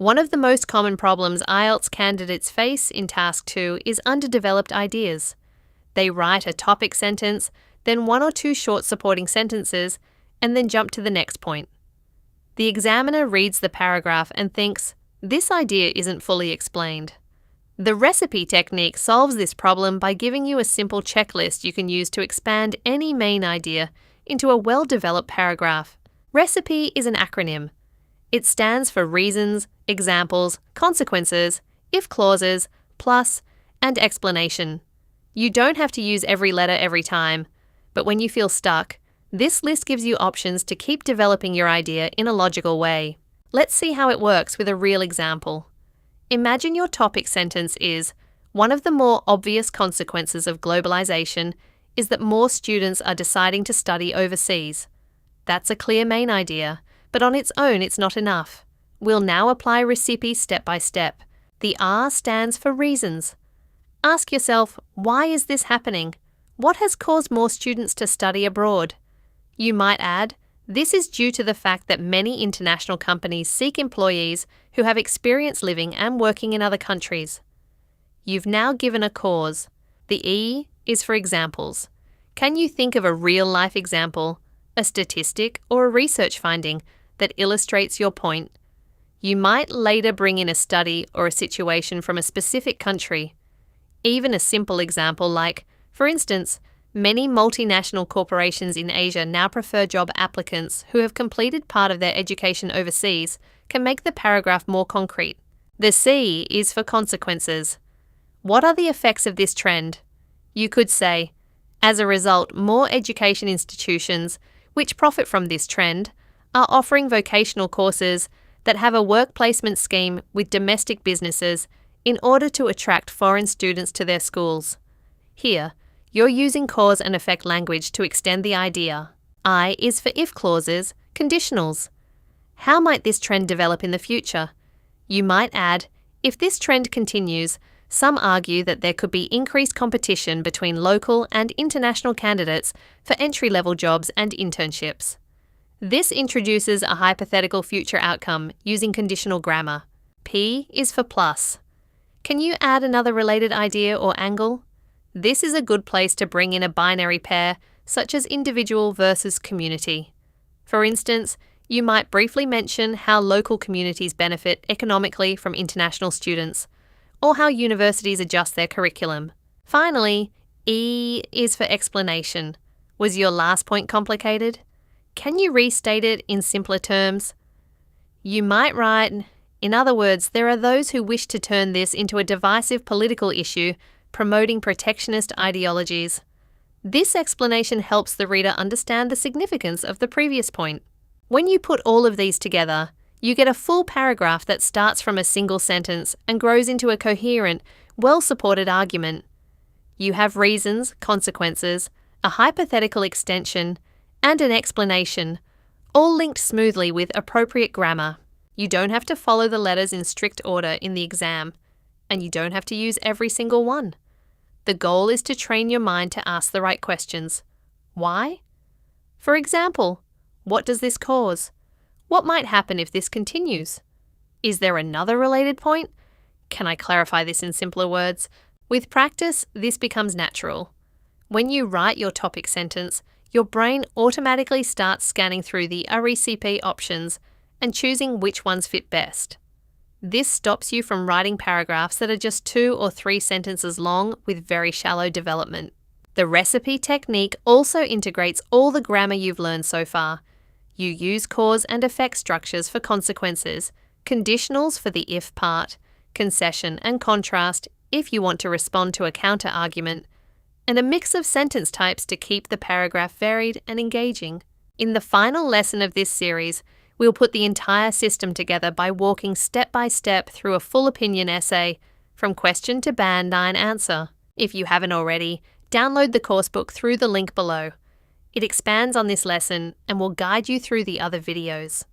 One of the most common problems IELTS candidates face in Task 2 is underdeveloped ideas. They write a topic sentence, then one or two short supporting sentences, and then jump to the next point. The examiner reads the paragraph and thinks, this idea isn't fully explained. The recipe technique solves this problem by giving you a simple checklist you can use to expand any main idea into a well-developed paragraph. Recipe is an acronym. It stands for reasons, examples, consequences, if clauses, plus, and explanation. You don't have to use every letter every time, but when you feel stuck, this list gives you options to keep developing your idea in a logical way. Let's see how it works with a real example. Imagine your topic sentence is, one of the more obvious consequences of globalization is that more students are deciding to study overseas. That's a clear main idea, but on its own it's not enough. We'll now apply recipe step by step. The R stands for reasons. Ask yourself, why is this happening? What has caused more students to study abroad? You might add, this is due to the fact that many international companies seek employees who have experience living and working in other countries. You've now given a cause. The E is for examples. Can you think of a real-life example, a statistic or a research finding that illustrates your point? You might later bring in a study or a situation from a specific country. Even a simple example like, for instance, many multinational corporations in Asia now prefer job applicants who have completed part of their education overseas can make the paragraph more concrete. The C is for consequences. What are the effects of this trend? You could say, as a result, more education institutions, which profit from this trend, are offering vocational courses that have a work placement scheme with domestic businesses in order to attract foreign students to their schools. Here, you're using cause and effect language to extend the idea. I is for if clauses, conditionals. How might this trend develop in the future? You might add, if this trend continues, some argue that there could be increased competition between local and international candidates for entry-level jobs and internships. This introduces a hypothetical future outcome using conditional grammar. P is for plus. Can you add another related idea or angle? This is a good place to bring in a binary pair, such as individual versus community. For instance, you might briefly mention how local communities benefit economically from international students, or how universities adjust their curriculum. Finally, E is for explanation. Was your last point complicated? Can you restate it in simpler terms? You might write, in other words, there are those who wish to turn this into a divisive political issue promoting protectionist ideologies. This explanation helps the reader understand the significance of the previous point. When you put all of these together, you get a full paragraph that starts from a single sentence and grows into a coherent, well-supported argument. You have reasons, consequences, a hypothetical extension, and an explanation, all linked smoothly with appropriate grammar. You don't have to follow the letters in strict order in the exam, and you don't have to use every single one. The goal is to train your mind to ask the right questions. Why? For example, what does this cause? What might happen if this continues? Is there another related point? Can I clarify this in simpler words? With practice, this becomes natural. When you write your topic sentence, your brain automatically starts scanning through the RECP options and choosing which ones fit best. This stops you from writing paragraphs that are just 2 or 3 sentences long with very shallow development. The recipe technique also integrates all the grammar you've learned so far. You use cause and effect structures for consequences, conditionals for the if part, concession and contrast if you want to respond to a counter-argument, and a mix of sentence types to keep the paragraph varied and engaging. In the final lesson of this series, we'll put the entire system together by walking step by step through a full opinion essay, from question to Band 9 answer. If you haven't already, download the coursebook through the link below. It expands on this lesson and will guide you through the other videos.